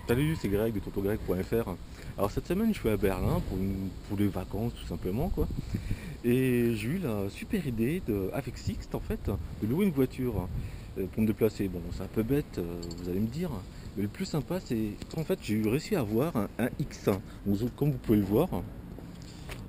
Salut, c'est Greg de TontonGreg.fr. Alors cette semaine, je suis à Berlin pour les vacances tout simplement quoi. Et j'ai eu la super idée avec Sixt en fait de louer une voiture pour me déplacer. Bon, c'est un peu bête, vous allez me dire, mais le plus sympa c'est en fait j'ai réussi à avoir un X1. Donc, comme vous pouvez le voir.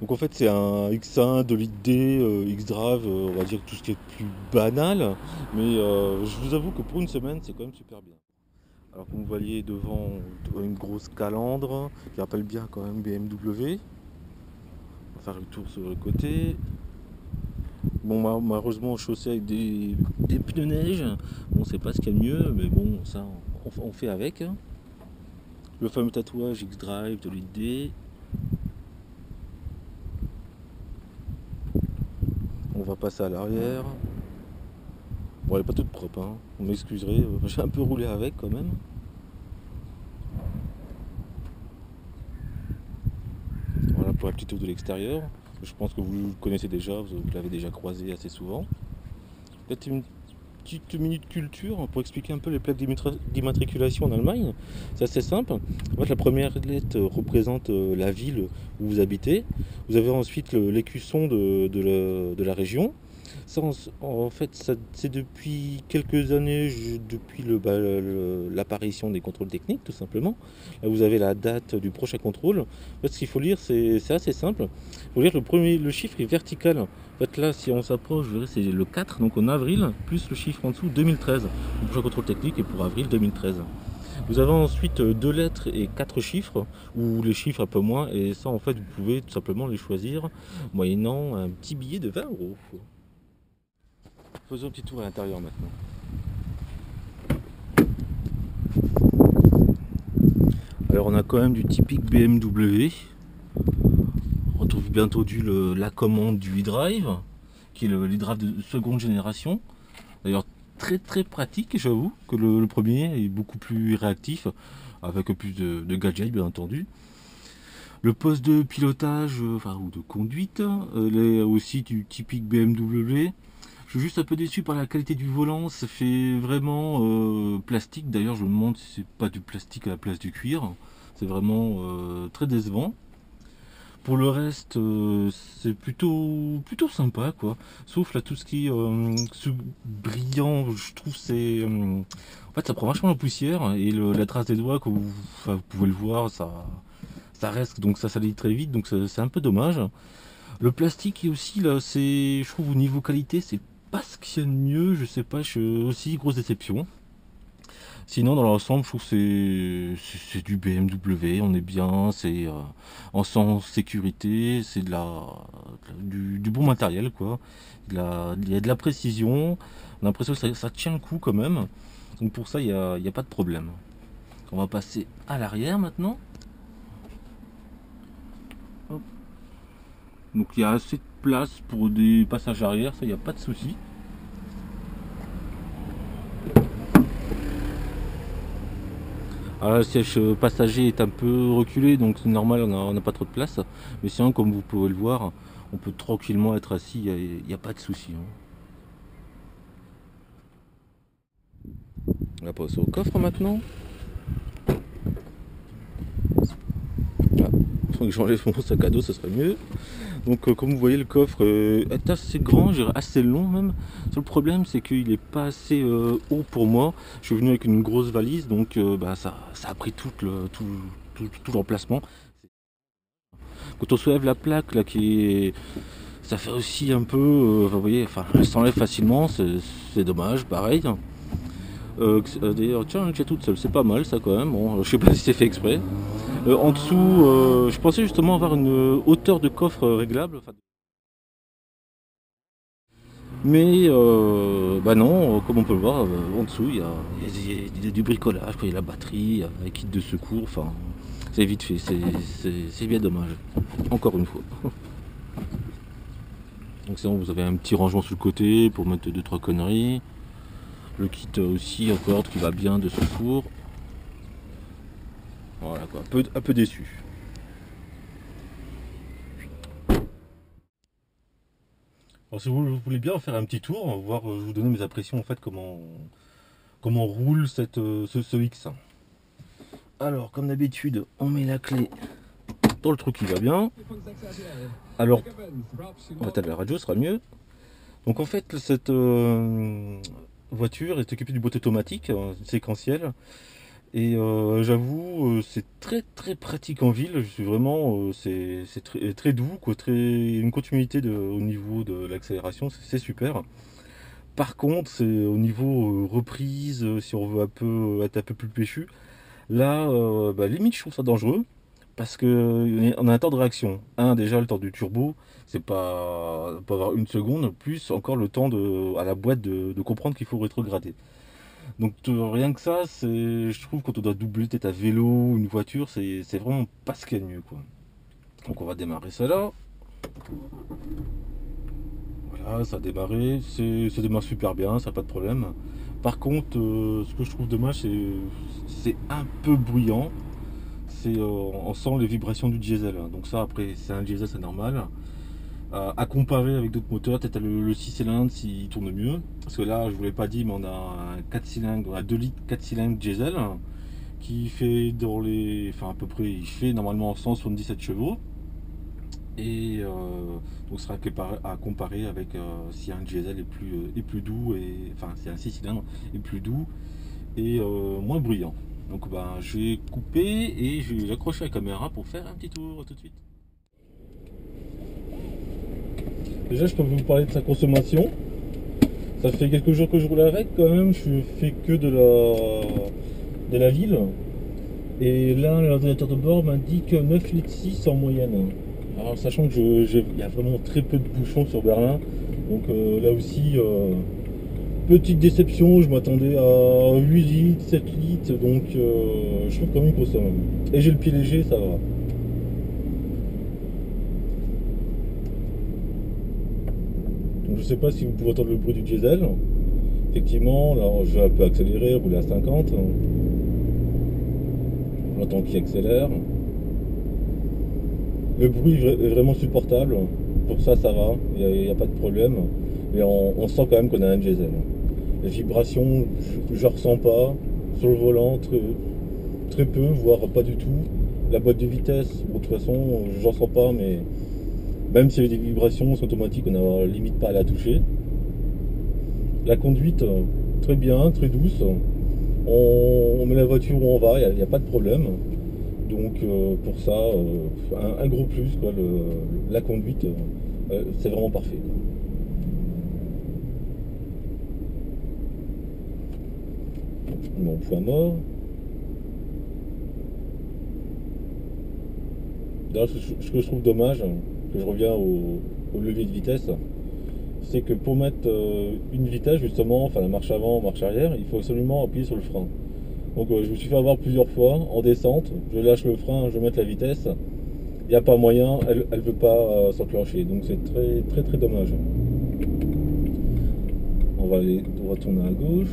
Donc en fait c'est un X1 de l'idée X-Drive, on va dire tout ce qui est plus banal, mais je vous avoue que pour une semaine c'est quand même super bien. Alors comme vous voyez devant une grosse calandre qui rappelle bien quand même BMW. On va faire le tour sur le côté. Bon malheureusement chaussé avec des pneus neige. Bon c'est pas ce qu'il y a de mieux mais bon ça on fait avec. Le fameux tatouage X-Drive de l'idée. On va passer à l'arrière. Bon elle est pas toute propre hein. Vous m'excuserez, j'ai un peu roulé avec quand même. Voilà pour la petite tour de l'extérieur. Je pense que vous le connaissez déjà, vous l'avez déjà croisé assez souvent. Peut-être une petite minute culture pour expliquer un peu les plaques d'immatriculation en Allemagne. C'est assez simple. En fait, la première lettre représente la ville où vous habitez. Vous avez ensuite l'écusson de la région. Ça, en fait, c'est depuis quelques années, depuis l'apparition des contrôles techniques, tout simplement. Là, vous avez la date du prochain contrôle. En fait, ce qu'il faut lire, c'est assez simple. Il faut lire le chiffre est vertical. En fait, là, si on s'approche, c'est le 4, donc en avril, plus le chiffre en dessous, 2013. Le prochain contrôle technique est pour avril 2013. Vous avez ensuite deux lettres et quatre chiffres, ou les chiffres un peu moins, et ça, en fait, vous pouvez tout simplement les choisir moyennant un petit billet de 20 €. Faisons un petit tour à l'intérieur maintenant. Alors, on a quand même du typique BMW. On retrouve bientôt la commande du e-drive, qui est le e-drive de seconde génération. D'ailleurs, très très pratique, j'avoue, que le premier est beaucoup plus réactif, avec plus de gadgets, bien entendu. Le poste de pilotage, ou de conduite, est aussi du typique BMW. Je suis juste un peu déçu par la qualité du volant, ça fait vraiment plastique. D'ailleurs, je me demande si c'est pas du plastique à la place du cuir. C'est vraiment très décevant. Pour le reste, c'est plutôt sympa, quoi. Sauf là, tout ce qui est brillant, je trouve c'est... en fait, ça prend vachement la poussière et la trace des doigts, comme vous pouvez le voir, ça reste, donc ça salit très vite, donc c'est un peu dommage. Le plastique est aussi, là, je trouve, au niveau qualité, c'est pas ce qu'il y a de mieux, je sais pas, aussi grosse déception. Sinon, dans l'ensemble, je trouve que c'est du BMW, on est bien, on sent en sécurité, c'est du bon matériel, quoi. Il y a de la précision, on a l'impression que ça tient le coup quand même. Donc pour ça, il y a pas de problème. On va passer à l'arrière maintenant. Hop. Donc il y a assez de place pour des passages arrière, ça, il n'y a pas de souci. Alors, le siège passager est un peu reculé, donc c'est normal, on n'a pas trop de place. Mais sinon, comme vous pouvez le voir, on peut tranquillement être assis, il n'y a pas de souci. On va passer au coffre maintenant. Ah, faut que j'enlève mon sac à dos, ce serait mieux. Donc comme vous voyez, le coffre est assez grand, je dirais assez long même. Le seul problème, c'est qu'il n'est pas assez haut pour moi. Je suis venu avec une grosse valise, donc ça a pris tout l'emplacement. Quand on soulève la plaque là ça fait aussi un peu, vous voyez, enfin elle s'enlève facilement, c'est dommage, pareil. D'ailleurs, tiens, elle tient toute seule, c'est pas mal ça quand même. Bon, je sais pas si c'est fait exprès. En dessous, je pensais justement avoir une hauteur de coffre réglable. Mais bah non, comme on peut le voir, en dessous il y a du bricolage, il y a la batterie, un kit de secours, enfin c'est vite fait, c'est bien dommage, encore une fois. Donc sinon vous avez un petit rangement sur le côté pour mettre 2-3 conneries. Le kit aussi en corde qui va bien de secours. Voilà quoi, un peu déçu. Alors si vous voulez bien faire un petit tour, on va voir, je vous donner mes impressions en fait comment roule ce X. Alors, comme d'habitude, on met la clé dans le trou qui va bien. Alors, on va éteindre la radio, ce sera mieux. Donc en fait, cette voiture est équipée du boîte automatique séquentiel. Et j'avoue, c'est très pratique en ville. Je suis vraiment, c'est très doux, quoi, une continuité au niveau de l'accélération, c'est super. Par contre, c'est au niveau reprise, si on veut être un peu plus péchu. Là, limite, je trouve ça dangereux parce que on a un temps de réaction. Déjà le temps du turbo, c'est pas, on peut avoir une seconde, plus encore le temps à la boîte de comprendre qu'il faut rétrograder. Donc rien que ça, je trouve quand on doit doubler peut-être à vélo ou une voiture, c'est vraiment pas ce qu'il y a de mieux, quoi. Donc on va démarrer ça là. Voilà, ça a démarré, ça démarre super bien, ça n'a pas de problème. Par contre, ce que je trouve dommage, c'est un peu bruyant. On sent les vibrations du diesel. Donc ça, après, c'est un diesel, c'est normal. À comparer avec d'autres moteurs, peut-être le 6 cylindres s'il tourne mieux. Parce que là, je vous l'ai pas dit, mais on a un 4 cylindres, on a 2 litres 4 cylindres diesel qui fait enfin à peu près, il fait normalement 177 chevaux. Et donc ce sera à comparer avec si un diesel est plus doux, enfin si un 6 cylindres est plus doux et moins bruyant. Donc je vais couper et je vais accrocher la caméra pour faire un petit tour tout de suite. Déjà, je peux vous parler de sa consommation. Ça fait quelques jours que je roule avec quand même, je fais que de la ville. Et là, l'ordinateur de bord m'indique 9,6 litres en moyenne. Alors, sachant que il y a vraiment très peu de bouchons sur Berlin, donc là aussi, petite déception, je m'attendais à 8 litres, 7 litres, donc je trouve quand même qu'il consomme. Et j'ai le pied léger, ça va. Donc, je sais pas si vous pouvez entendre le bruit du diesel. Effectivement, là je vais un peu accélérer, rouler à 50. On entend qu'il accélère. Le bruit est vraiment supportable. Pour ça, ça va. Il n'y a pas de problème. Mais on sent quand même qu'on a un diesel. Les vibrations, je ne ressens pas. Sur le volant, très peu, voire pas du tout. La boîte de vitesse, bon, de toute façon, j'en sens pas, mais même s'il y avait des vibrations, c'est automatique, on n'a limite pas à la toucher. La conduite, très bien, très douce. On met la voiture où on va, il n'y a pas de problème. Donc pour ça, un gros plus, quoi, la conduite, c'est vraiment parfait. Mon point mort. D'ailleurs, ce que je trouve dommage, que je reviens au levier de vitesse, c'est que pour mettre une vitesse, justement, enfin la marche avant, marche arrière, il faut absolument appuyer sur le frein. Donc je me suis fait avoir plusieurs fois en descente, je lâche le frein, je vais mettre la vitesse, il n'y a pas moyen, elle ne veut pas s'enclencher, donc c'est très dommage. On va retourner à gauche.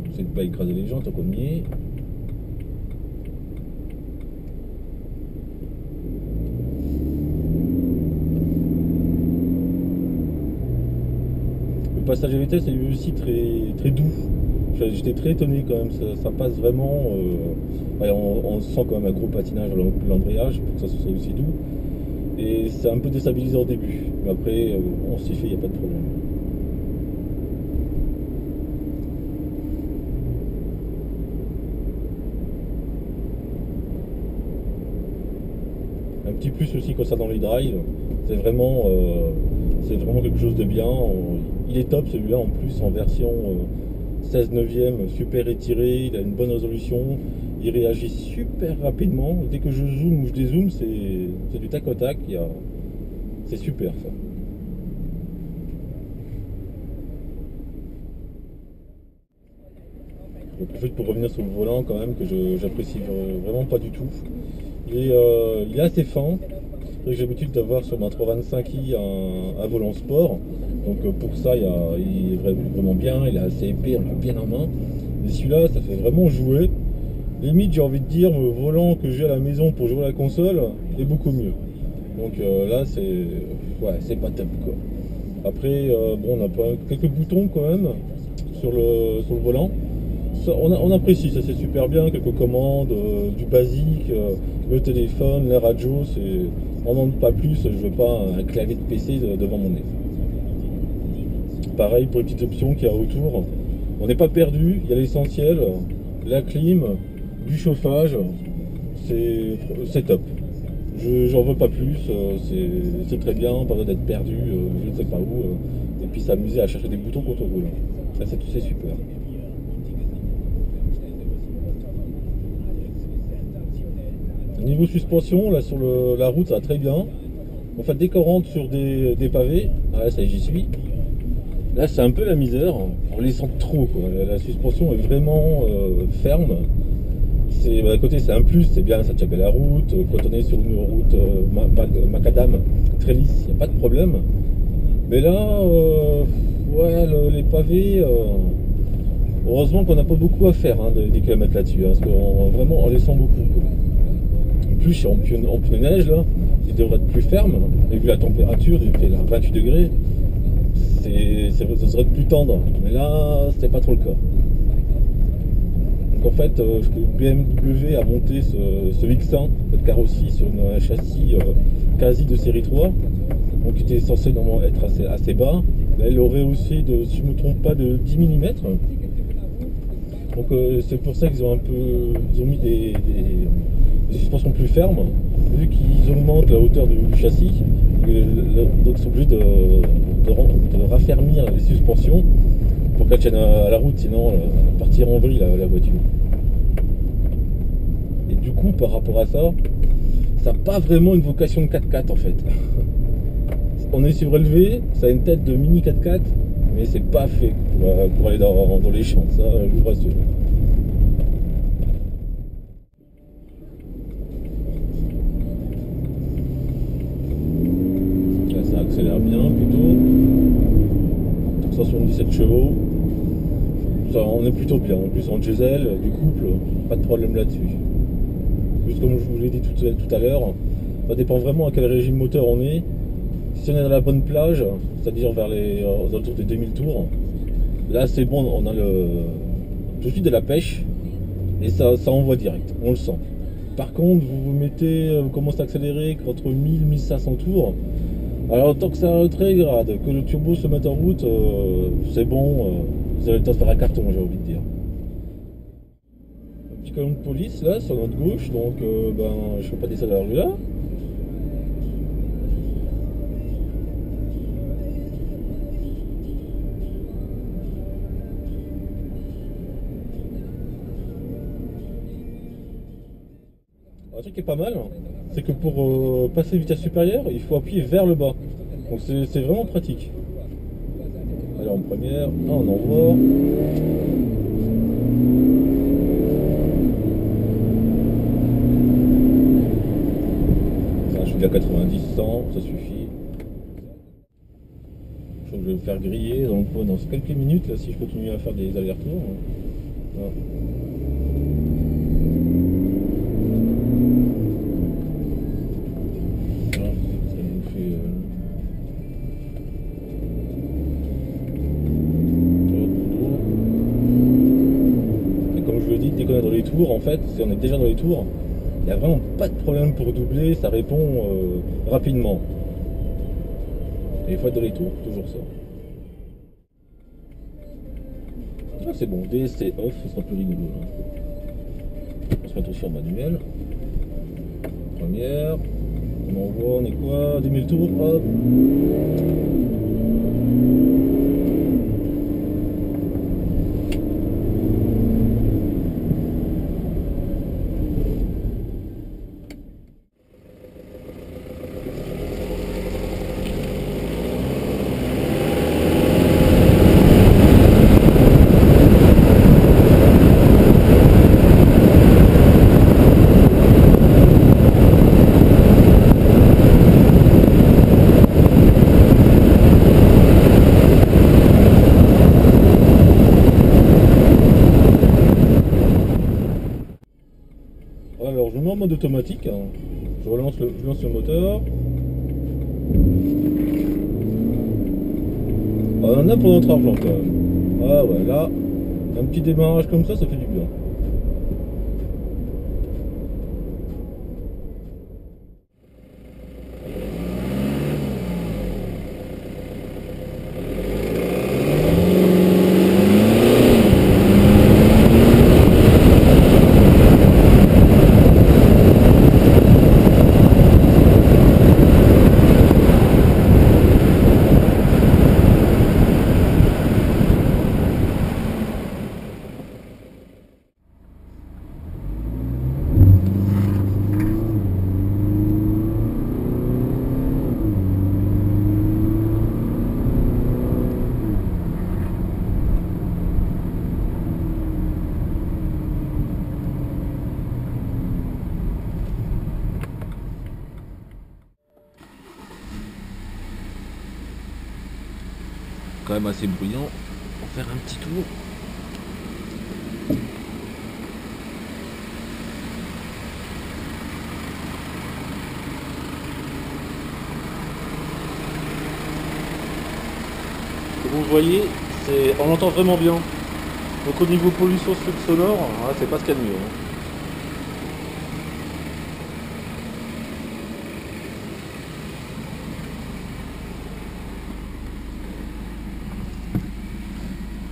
J'essaie de ne pas écraser les gens tant qu'on y est. Le passage à vitesse est lui aussi très doux. J'étais très étonné quand même, ça passe vraiment. On sent quand même un gros patinage à l'embrayage pour que ça soit aussi doux. Et c'est un peu déstabilisant au début. Mais après, on s'y fait, il n'y a pas de problème. Un petit plus aussi concernant les drives, c'est vraiment quelque chose de bien. Il est top celui-là en plus en version 16 neuvième, super étiré, il a une bonne résolution, il réagit super rapidement. Dès que je zoome ou je dézoome, c'est du tac au tac, c'est super ça. Donc en fait, pour revenir sur le volant quand même, que j'apprécie vraiment pas du tout. Il est assez fin. J'ai l'habitude d'avoir sur ma 325i un volant sport. Donc pour ça, il est vraiment bien, il est assez épais, on l'a bien en main. Mais celui-là, ça fait vraiment jouer. Limite, j'ai envie de dire, le volant que j'ai à la maison pour jouer à la console est beaucoup mieux. Donc là, c'est pas top quoi. Après, bon, on a quelques boutons quand même sur le volant. ça, on apprécie, ça c'est super bien, quelques commandes, du basique, le téléphone, la radio, on n'en demande pas plus, je veux pas un clavier de PC devant mon nez. Pareil pour les petites options qu'il y a autour, on n'est pas perdu, il y a l'essentiel, la clim, du chauffage, c'est top. J'en veux pas plus, c'est très bien, pas besoin d'être perdu, je ne sais pas où, et puis s'amuser à chercher des boutons quand on roule. Ça c'est super. Niveau suspension, là sur la route ça va très bien. En fait dès qu'on rentre sur des pavés, ah, ça j'y suis. Là c'est un peu la misère, on les sent trop quoi. La suspension est vraiment ferme. D'un côté c'est un plus, c'est bien, ça tient la route. Quand on est sur une route macadam très lisse, il n'y a pas de problème. Mais là, ouais, les pavés, heureusement qu'on n'a pas beaucoup à faire des kilomètres là-dessus, parce qu'on vraiment on les sent beaucoup quoi. En plus en pneu neige là, il devrait être plus ferme, et vu la température, il fait là 28 degrés, ça serait plus tendre, mais là c'était pas trop le cas. Donc en fait, BMW a monté ce X1, cette carrosserie sur un châssis quasi de série 3, donc qui était censé normalement être assez bas. Là, il aurait aussi, si je ne me trompe pas, de 10 mm. Donc c'est pour ça qu'ils ont mis des suspensions plus fermes, vu qu'ils augmentent la hauteur du châssis, donc ils sont obligés de raffermir les suspensions pour qu'elles tiennent à la route, sinon elle partirait en vrille la voiture. Et du coup par rapport à ça, ça n'a pas vraiment une vocation de 4x4 en fait. On est surélevé, ça a une tête de mini 4x4, mais c'est pas fait pour aller dans les champs, ça je vous rassure. Là ça accélère bien plutôt. 177 chevaux. Ça, on est plutôt bien. En plus en diesel, du couple, pas de problème là-dessus. Juste comme je vous l'ai dit tout à l'heure, ça dépend vraiment à quel régime moteur on est. Si on est dans la bonne plage, c'est-à-dire vers aux alentours des 2000 tours, là c'est bon, on a tout de suite de la pêche et ça envoie direct, on le sent. Par contre, vous commencez à accélérer entre 1000 et 1500 tours. Alors tant que ça rétrograde, que le turbo se mette en route, c'est bon, vous avez le temps de faire un carton, j'ai envie de dire. Un petit camion de police là sur notre gauche, donc je ne peux pas descendre à la rue là. Un truc qui est pas mal, c'est que pour passer vitesse supérieure, il faut appuyer vers le bas. Donc c'est vraiment pratique. Alors en première, on envoie. Je suis à 90, 100, ça suffit. Je vais me faire griller dans quelques minutes là, si je continue à faire des allers-retours. Voilà. Dans les tours, en fait, si on est déjà dans les tours, il n'y a vraiment pas de problème pour doubler, ça répond rapidement. Et il faut être dans les tours, toujours ça. Ah, c'est bon, DSC off, ce sera plus rigolo. On se met aussi en manuel. Première, on envoie, on est quoi, 2000 tours, hop. Alors je me mets en mode automatique, je lance le moteur. On en a pour notre argent quand même. Ah ouais, là, Un petit démarrage comme ça fait du bien. Quand même assez bruyant pour faire un petit tour. Comme vous voyez, on entend vraiment bien. Donc au niveau pollution sonore, c'est pas ce qu'il y a de mieux.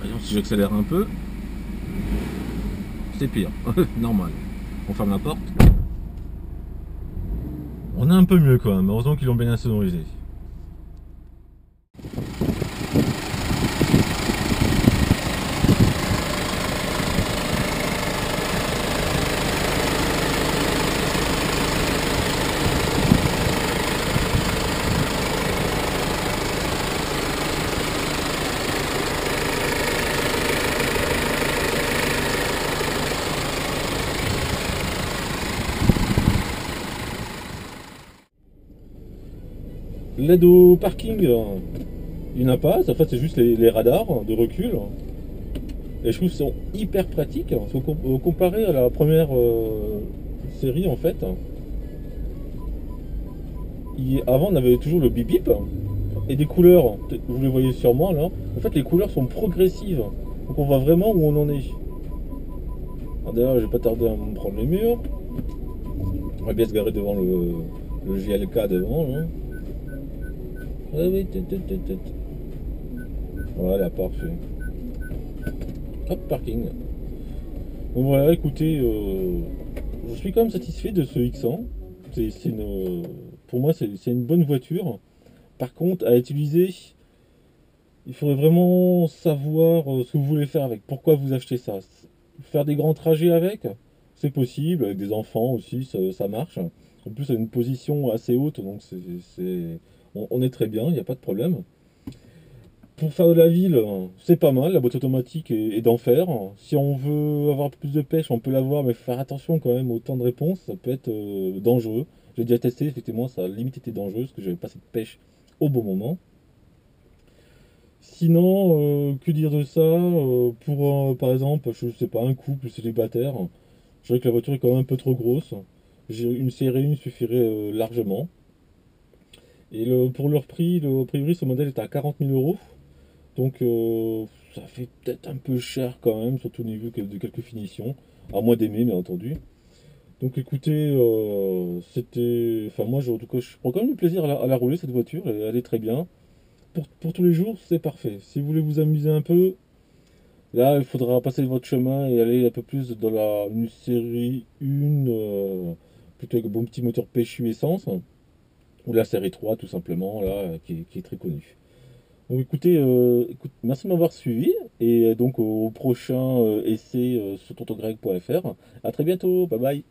Voyons si j'accélère un peu. C'est pire, normal. On ferme la porte. On est un peu mieux quand même, heureusement qu'ils l'ont bien insonorisé. L'aide au parking, il n'y en a pas, en fait c'est juste les radars de recul. Et je trouve qu'ils sont hyper pratiques, comparé à la première série en fait. Avant on avait toujours le bip bip et des couleurs, vous les voyez sûrement là. En fait les couleurs sont progressives, donc on voit vraiment où on en est. D'ailleurs je vais pas tarder à me prendre les murs. On va bien se garer devant le GLK devant là. Ah oui, voilà, parfait. Hop, parking. Bon voilà, écoutez, je suis quand même satisfait de ce X100. Pour moi, c'est une bonne voiture. Par contre, à utiliser, il faudrait vraiment savoir ce que vous voulez faire avec. Pourquoi vous achetez ça? Faire des grands trajets avec, c'est possible. Avec des enfants aussi, ça marche. En plus, à une position assez haute, donc on est très bien, il n'y a pas de problème. Pour faire de la ville, c'est pas mal, la boîte automatique est d'enfer. Si on veut avoir un peu plus de pêche, on peut l'avoir, mais faut faire attention quand même au temps de réponse, ça peut être dangereux. J'ai déjà testé, effectivement, ça a limite été dangereux, parce que j'avais pas cette pêche au bon moment. Sinon, que dire de ça pour, par exemple, je sais pas, un couple célibataire, je dirais que la voiture est quand même un peu trop grosse. Une série 1 suffirait largement. Et pour leur prix, a priori, ce modèle est à 40 000 euros. Donc ça fait peut-être un peu cher quand même, surtout au niveau de quelques finitions. À moins d'aimer, bien entendu. Donc écoutez, c'était. Enfin moi, en tout cas, je prends quand même du plaisir à la rouler, cette voiture, elle est très bien. Pour tous les jours, c'est parfait. Si vous voulez vous amuser un peu, là, il faudra passer votre chemin et aller un peu plus dans une série 1, plutôt avec un bon petit moteur PHU essence, ou la série 3 tout simplement, là, qui est très connue. Donc écoutez, merci de m'avoir suivi et donc au prochain essai sur tontongreg.fr. À très bientôt, bye bye.